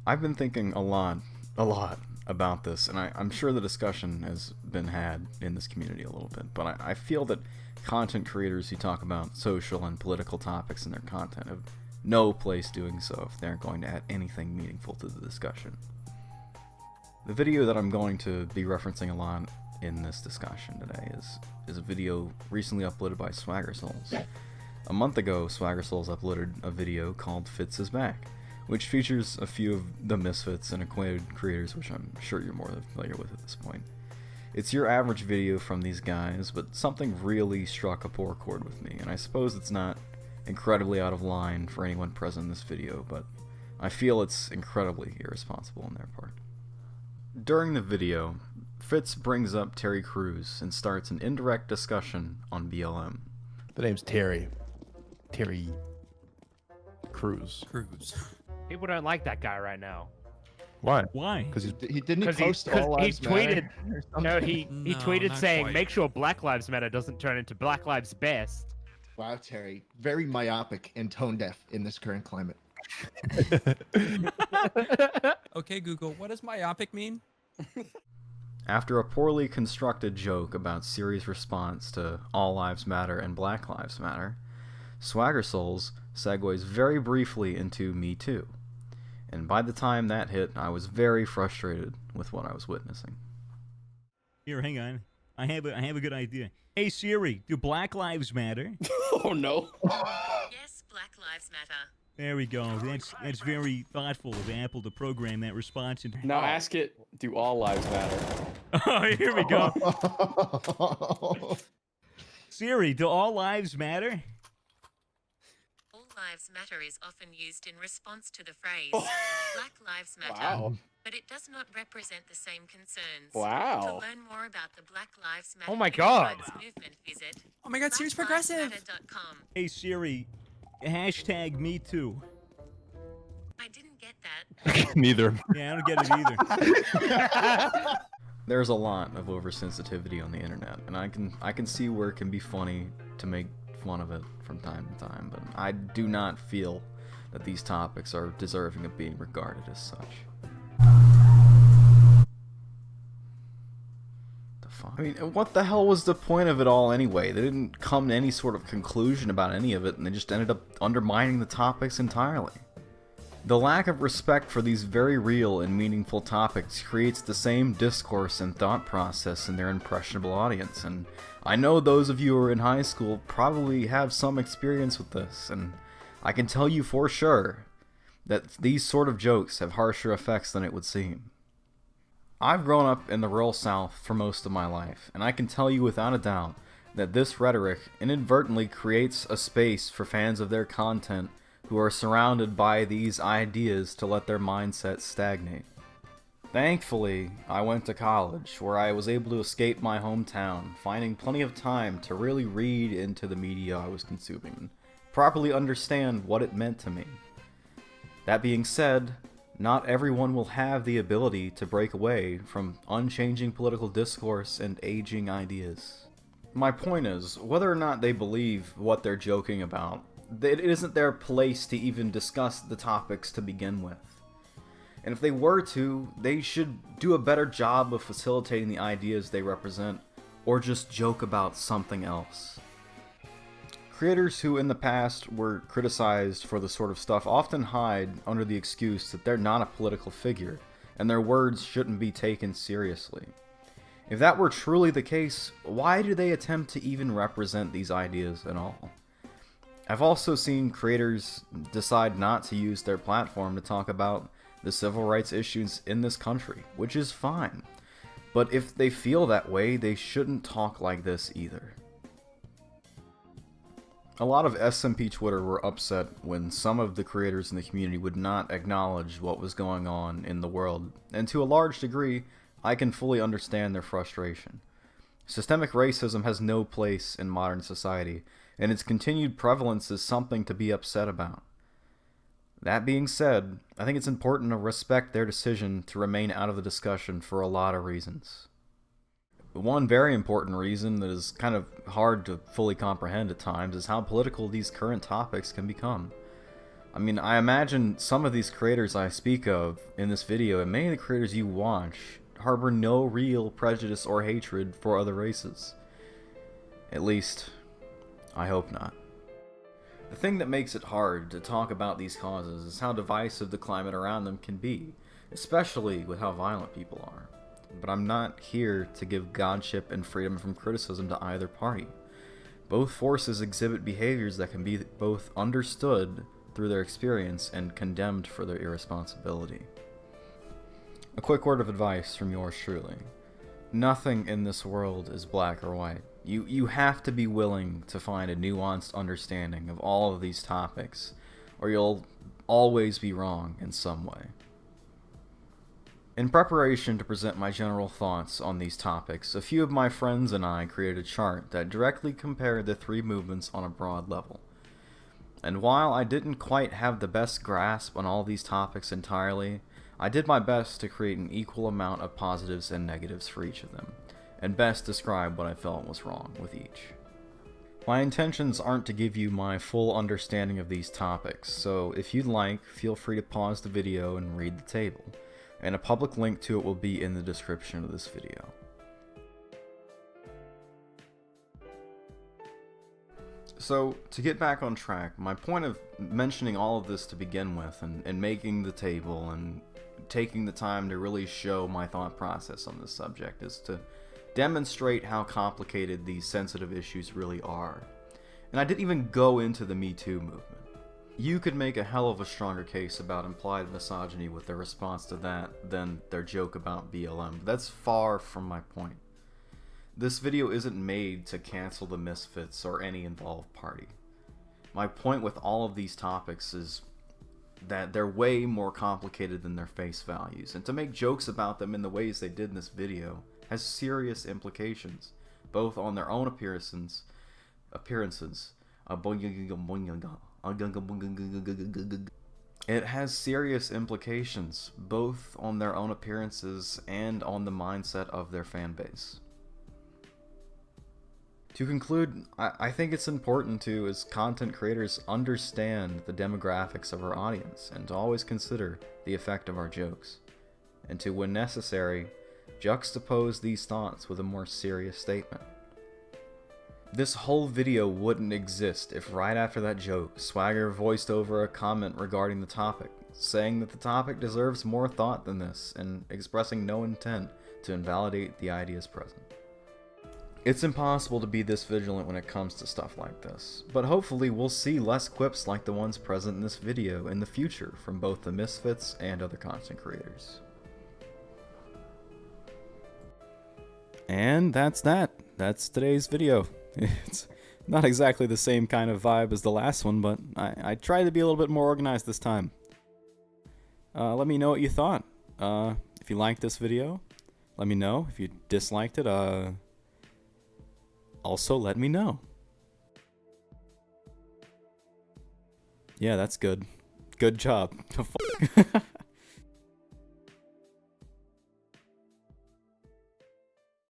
I've been thinking a lot about this, and I'm sure the discussion has been had in this community a little bit, but I feel that content creators who talk about social and political topics in their content have no place doing so if they aren't going to add anything meaningful to the discussion. The video that I'm going to be referencing a lot in this discussion today is a video recently uploaded by Swagger Souls. A month ago, Swagger Souls uploaded a video called Fits is Back, which features a few of the Misfits and acquainted creators, which I'm sure you're more than familiar with at this point. It's your average video from these guys, but something really struck a poor chord with me, and I suppose it's not incredibly out of line for anyone present in this video, but I feel it's incredibly irresponsible on their part. During the video, Fitz brings up Terry Crews and starts an indirect discussion on BLM. The name's Terry. Terry Crews. People don't like that guy right now. Why? Why? Because He didn't post all lives tweeted. matter or No, something? he No, tweeted not saying, quite. "Make sure Black Lives Matter doesn't turn into Black Lives Best." Wow, Terry, very myopic and tone deaf in this current climate. Okay, Google, what does myopic mean? After a poorly constructed joke about Siri's response to All Lives Matter and Black Lives Matter, Swagger Souls segues very briefly into Me Too. And by the time that hit, I was very frustrated with what I was witnessing. Here, hang on. I have a good idea. Hey Siri, do Black Lives Matter? Oh no. Yes, Black Lives Matter. There we go. That's very thoughtful of Apple to program that response. And Now ask it, do all lives matter? oh, here we go. Siri, do all lives matter? All lives matter is often used in response to the phrase Black Lives Matter, Wow. but it does not represent the same concerns. To Wow. learn more about the Black Lives Matter Oh my God. human rights movement, visit Oh my God, Siri's progressive. blacklivesmatter.com. Hey Siri, hashtag Me Too. I didn't get that. Neither. Yeah, I don't get it either. There's a lot of oversensitivity on the internet, and I can see where it can be funny to make fun of it from time to time, but I do not feel that these topics are deserving of being regarded as such. The fuck? I mean, what the hell was the point of it all anyway? They didn't come to any sort of conclusion about any of it, and they just ended up undermining the topics entirely. The lack of respect for these very real and meaningful topics creates the same discourse and thought process in their impressionable audience, and I know those of you who are in high school probably have some experience with this, and I can tell you for sure that these sort of jokes have harsher effects than it would seem. I've grown up in the rural South for most of my life, and I can tell you without a doubt that this rhetoric inadvertently creates a space for fans of their content who are surrounded by these ideas to let their mindset stagnate. Thankfully, I went to college, where I was able to escape my hometown, finding plenty of time to really read into the media I was consuming, and properly understand what it meant to me. That being said, not everyone will have the ability to break away from unchanging political discourse and aging ideas. My point is, whether or not they believe what they're joking about, it isn't their place to even discuss the topics to begin with. And if they were to, they should do a better job of facilitating the ideas they represent, or just joke about something else. Creators who in the past were criticized for this sort of stuff often hide under the excuse that they're not a political figure, and their words shouldn't be taken seriously. If that were truly the case, why do they attempt to even represent these ideas at all? I've also seen creators decide not to use their platform to talk about the civil rights issues in this country, which is fine. But if they feel that way, they shouldn't talk like this either. A lot of SMP Twitter were upset when some of the creators in the community would not acknowledge what was going on in the world, and to a large degree, I can fully understand their frustration. Systemic racism has no place in modern society, and its continued prevalence is something to be upset about. That being said, I think it's important to respect their decision to remain out of the discussion for a lot of reasons. One very important reason that is kind of hard to fully comprehend at times is how political these current topics can become. I mean, I imagine some of these creators I speak of in this video, and many of the creators you watch, harbor no real prejudice or hatred for other races. At least, I hope not. The thing that makes it hard to talk about these causes is how divisive the climate around them can be, especially with how violent people are. But I'm not here to give godship and freedom from criticism to either party. Both forces exhibit behaviors that can be both understood through their experience and condemned for their irresponsibility. A quick word of advice from yours truly. Nothing in this world is black or white. You have to be willing to find a nuanced understanding of all of these topics, or you'll always be wrong in some way. In preparation to present my general thoughts on these topics, a few of my friends and I created a chart that directly compared the three movements on a broad level. And while I didn't quite have the best grasp on all these topics entirely, I did my best to create an equal amount of positives and negatives for each of them, and best describe what I felt was wrong with each. My intentions aren't to give you my full understanding of these topics, so if you'd like, feel free to pause the video and read the table, and a public link to it will be in the description of this video. So, to get back on track, my point of mentioning all of this to begin with, and making the table, and taking the time to really show my thought process on this subject, is to demonstrate how complicated these sensitive issues really are. And I didn't even go into the Me Too movement. You could make a hell of a stronger case about implied misogyny with their response to that than their joke about BLM, but that's far from my point. This video isn't made to cancel the Misfits or any involved party. My point with all of these topics is that they're way more complicated than their face values, and to make jokes about them in the ways they did in this video has serious implications, both on their own appearances, it has serious implications, both on their own appearances and on the mindset of their fan base. To conclude, I think it's important to, as content creators, understand the demographics of our audience, and to always consider the effect of our jokes, and to, when necessary, juxtapose these thoughts with a more serious statement. This whole video wouldn't exist if right after that joke, Swagger voiced over a comment regarding the topic, saying that the topic deserves more thought than this, and expressing no intent to invalidate the ideas present. It's impossible to be this vigilant when it comes to stuff like this, but hopefully we'll see less quips like the ones present in this video in the future from both the Misfits and other content creators. And that's that. That's today's video. It's not exactly the same kind of vibe as the last one, but I tried to be a little bit more organized this time. Let me know what you thought. If you liked this video, let me know. If you disliked it, also let me know. Yeah, that's good. Good job.